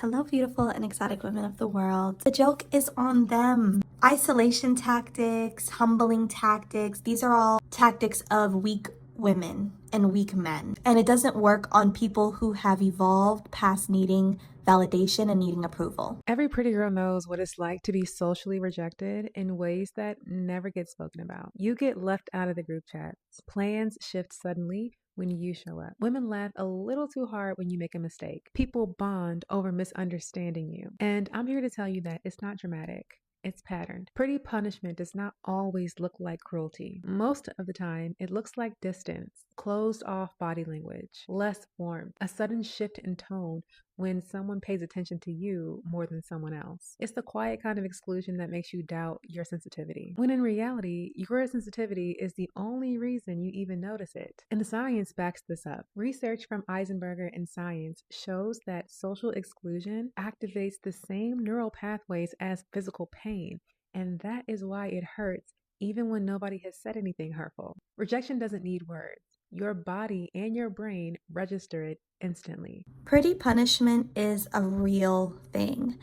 Hello, beautiful and exotic women of the world. The joke is on them. Isolation tactics, humbling tactics, these are all tactics of weak women and weak men. And it doesn't work on people who have evolved past needing validation and needing approval. Every pretty girl knows what it's like to be socially rejected in ways that never get spoken about. You get left out of the group chats. Plans shift suddenly when you show up. Women laugh a little too hard when you make a mistake. People bond over misunderstanding you. And I'm here to tell you that it's not dramatic. It's patterned. Pretty punishment does not always look like cruelty. Most of the time, it looks like distance, closed off body language, less warmth, a sudden shift in tone when someone pays attention to you more than someone else. It's the quiet kind of exclusion that makes you doubt your sensitivity, when in reality, your sensitivity is the only reason you even notice it. And the science backs this up. Research from Eisenberger and Science shows that social exclusion activates the same neural pathways as physical pain, and that is why it hurts even when nobody has said anything hurtful. Rejection doesn't need words. Your body and your brain register it instantly. Pretty punishment is a real thing.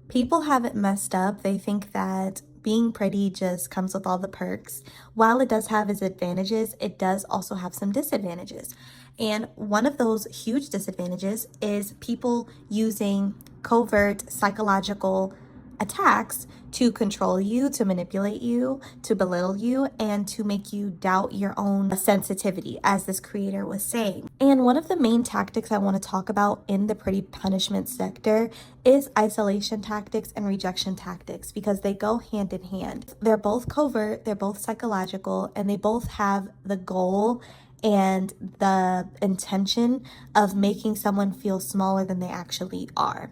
People have it messed up. They think that being pretty just comes with all the perks. While it does have its advantages, it does also have some disadvantages. And one of those huge disadvantages is people using covert psychological attacks to control you, to manipulate you, to belittle you, and to make you doubt your own sensitivity, as this creator was saying. And one of the main tactics I want to talk about in the pretty punishment sector is isolation tactics and rejection tactics, because they go hand in hand. They're both covert, they're both psychological, and they both have the goal and the intention of making someone feel smaller than they actually are.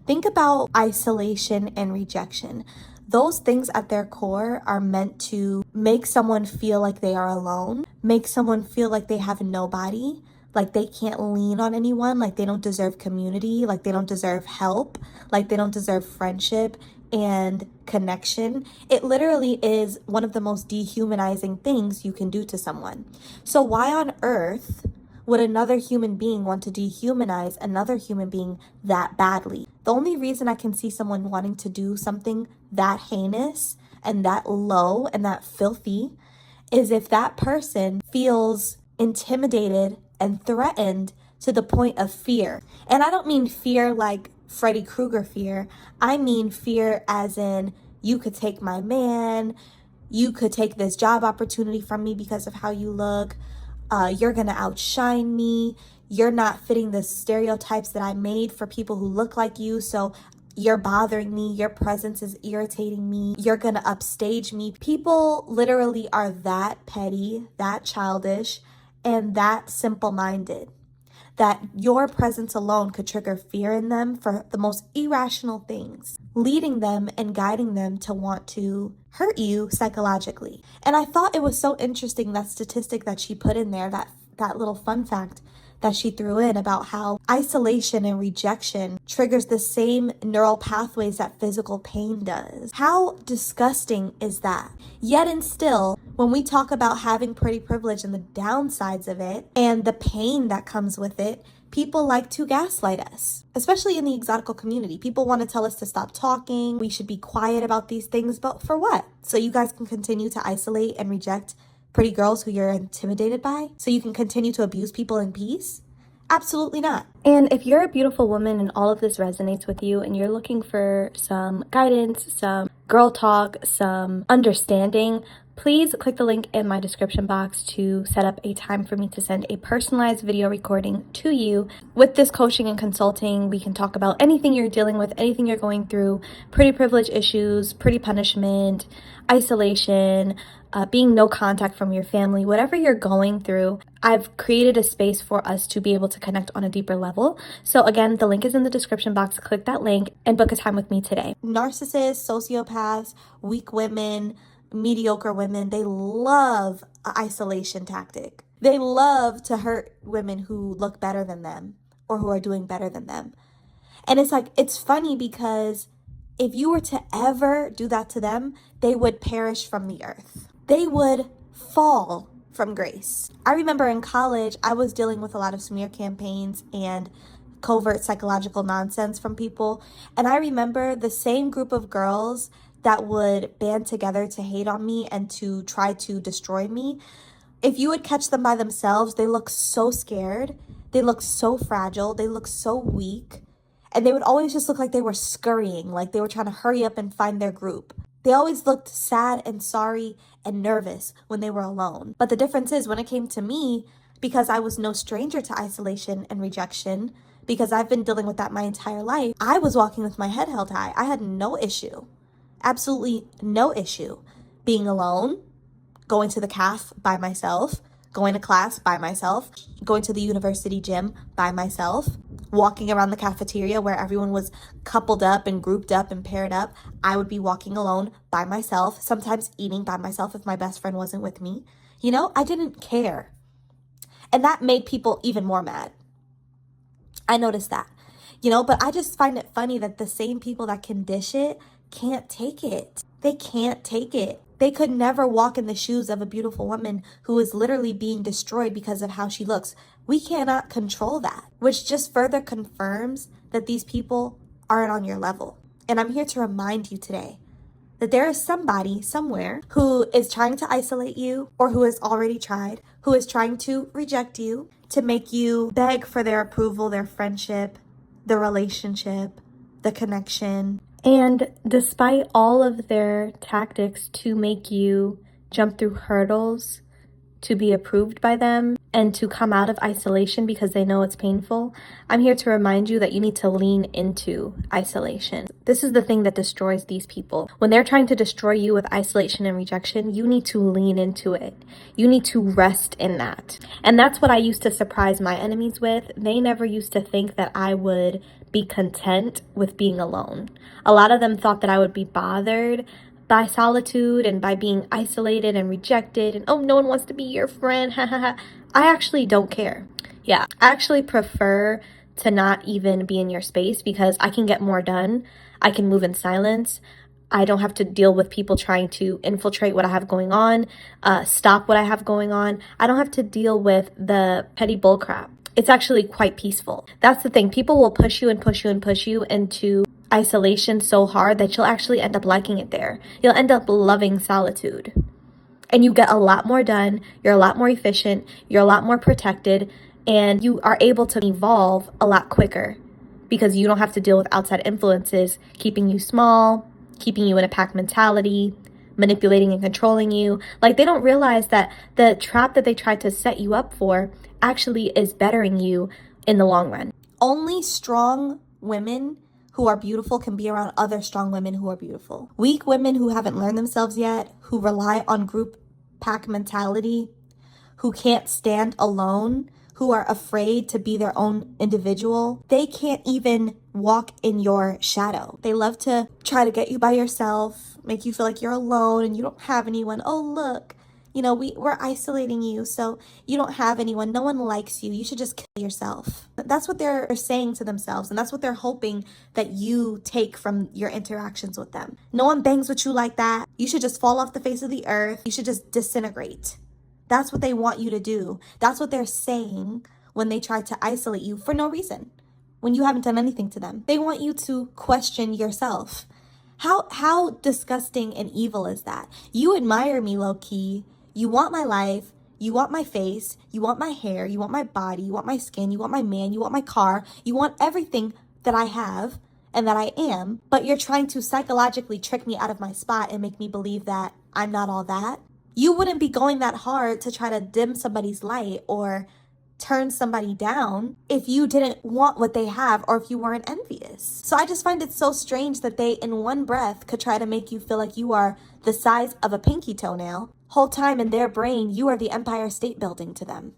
Think about isolation and rejection. Those things at their core are meant to make someone feel like they are alone, make someone feel like they have nobody, like they can't lean on anyone, like they don't deserve community, like they don't deserve help, like they don't deserve friendship and connection. It literally is one of the most dehumanizing things you can do to someone. So why on earth would another human being want to dehumanize another human being that badly? The only reason I can see someone wanting to do something that heinous and that low and that filthy is if that person feels intimidated and threatened to the point of fear. And I don't mean fear like Freddy Krueger fear. I mean fear as in, you could take my man, you could take this job opportunity from me because of how you look, you're gonna outshine me, you're not fitting the stereotypes that I made for people who look like you, so you're bothering me, your presence is irritating me, you're gonna upstage me. People literally are that petty, that childish, and that simple-minded that your presence alone could trigger fear in them for the most irrational things, leading them and guiding them to want to hurt you psychologically. And I thought it was so interesting, that statistic that she put in there, that little fun fact that she threw in about how isolation and rejection triggers the same neural pathways that physical pain does. How disgusting is that? Yet and still, when we talk about having pretty privilege and the downsides of it and the pain that comes with it, people like to gaslight us, especially in the exotical community. People want to tell us to stop talking, we should be quiet about these things, but for what? So you guys can continue to isolate and reject pretty girls who you're intimidated by? So you can continue to abuse people in peace? Absolutely not. And if you're a beautiful woman and all of this resonates with you and you're looking for some guidance, some girl talk, some understanding, please click the link in my description box to set up a time for me to send a personalized video recording to you. With this coaching and consulting, we can talk about anything you're dealing with, anything you're going through, pretty privilege issues, pretty punishment, isolation, being no contact from your family, whatever you're going through. I've created a space for us to be able to connect on a deeper level. So again, the link is in the description box. Click that link and book a time with me today. Narcissists, sociopaths, weak women, mediocre women, they love an isolation tactic. They love to hurt women who look better than them or who are doing better than them. And it's like, it's funny because if you were to ever do that to them, they would perish from the earth. They would fall from grace. I remember in college, I was dealing with a lot of smear campaigns and covert psychological nonsense from people. And I remember the same group of girls that would band together to hate on me and to try to destroy me. If you would catch them by themselves, they look so scared. They look so fragile. They look so weak. And they would always just look like they were scurrying, like they were trying to hurry up and find their group. They always looked sad and sorry and nervous when they were alone. But the difference is when it came to me, because I was no stranger to isolation and rejection, because I've been dealing with that my entire life, I was walking with my head held high. I had no issue, absolutely no issue being alone, going to the caf by myself, going to class by myself, going to the university gym by myself, walking around the cafeteria where everyone was coupled up and grouped up and paired up. I would be walking alone by myself, sometimes eating by myself if my best friend wasn't with me. You know, I didn't care. And that made people even more mad. I noticed that, but I just find it funny that the same people that can dish it can't take it. They can't take it. They could never walk in the shoes of a beautiful woman who is literally being destroyed because of how she looks. We cannot control that, which just further confirms that these people aren't on your level. And I'm here to remind you today that there is somebody somewhere who is trying to isolate you, or who has already tried, who is trying to reject you, to make you beg for their approval, their friendship, the relationship, the connection. And despite all of their tactics to make you jump through hurdles to be approved by them and to come out of isolation because they know it's painful, I'm here to remind you that you need to lean into isolation. This is the thing that destroys these people. When they're trying to destroy you with isolation and rejection, you need to lean into it. You need to rest in that. And that's what I used to surprise my enemies with. They never used to think that I would be content with being alone. A lot of them thought that I would be bothered by solitude and by being isolated and rejected and, oh, no one wants to be your friend, ha ha ha. I actually don't care. Yeah, I actually prefer to not even be in your space because I can get more done. I can move in silence. I don't have to deal with people trying to infiltrate what I have going on, stop what I have going on. I don't have to deal with the petty bullcrap. It's actually quite peaceful. That's the thing. People will push you and push you and push you into isolation so hard that you'll actually end up liking it there. You'll end up loving solitude. And you get a lot more done. You're a lot more efficient. You're a lot more protected. And you are able to evolve a lot quicker because you don't have to deal with outside influences keeping you small, keeping you in a pack mentality, manipulating and controlling you. Like, they don't realize that the trap that they tried to set you up for actually is bettering you in the long run. Only strong women who are beautiful can be around other strong women who are beautiful. Weak women who haven't learned themselves yet, who rely on group pack mentality, who can't stand alone, who are afraid to be their own individual, they can't even walk in your shadow. They love to try to get you by yourself, make you feel like you're alone and you don't have anyone. Oh, look, we're isolating you, so you don't have anyone. No one likes you. You should just kill yourself. That's what they're saying to themselves, and that's what they're hoping that you take from your interactions with them. No one bangs with you like that. You should just fall off the face of the earth. You should just disintegrate. That's what they want you to do. That's what they're saying when they try to isolate you for no reason, when you haven't done anything to them. They want you to question yourself. How disgusting and evil is that? You admire me low-key. You want my life. You want my face. You want my hair. You want my body. You want my skin. You want my man. You want my car. You want everything that I have and that I am. But you're trying to psychologically trick me out of my spot and make me believe that I'm not all that. You wouldn't be going that hard to try to dim somebody's light or turn somebody down if you didn't want what they have or if you weren't envious. So I just find it so strange that they in one breath could try to make you feel like you are the size of a pinky toenail. Whole time in their brain, you are the Empire State Building to them.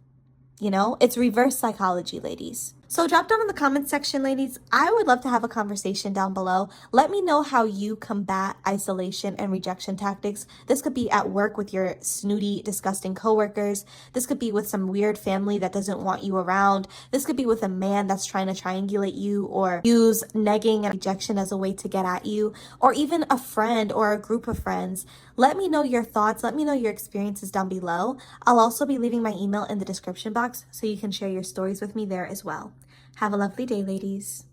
It's reverse psychology, ladies. So drop down in the comments section, ladies. I would love to have a conversation down below. Let me know how you combat isolation and rejection tactics. This could be at work with your snooty, disgusting coworkers. This could be with some weird family that doesn't want you around. This could be with a man that's trying to triangulate you or use negging and rejection as a way to get at you, or even a friend or a group of friends. Let me know your thoughts. Let me know your experiences down below. I'll also be leaving my email in the description box so you can share your stories with me there as well. Have a lovely day, ladies.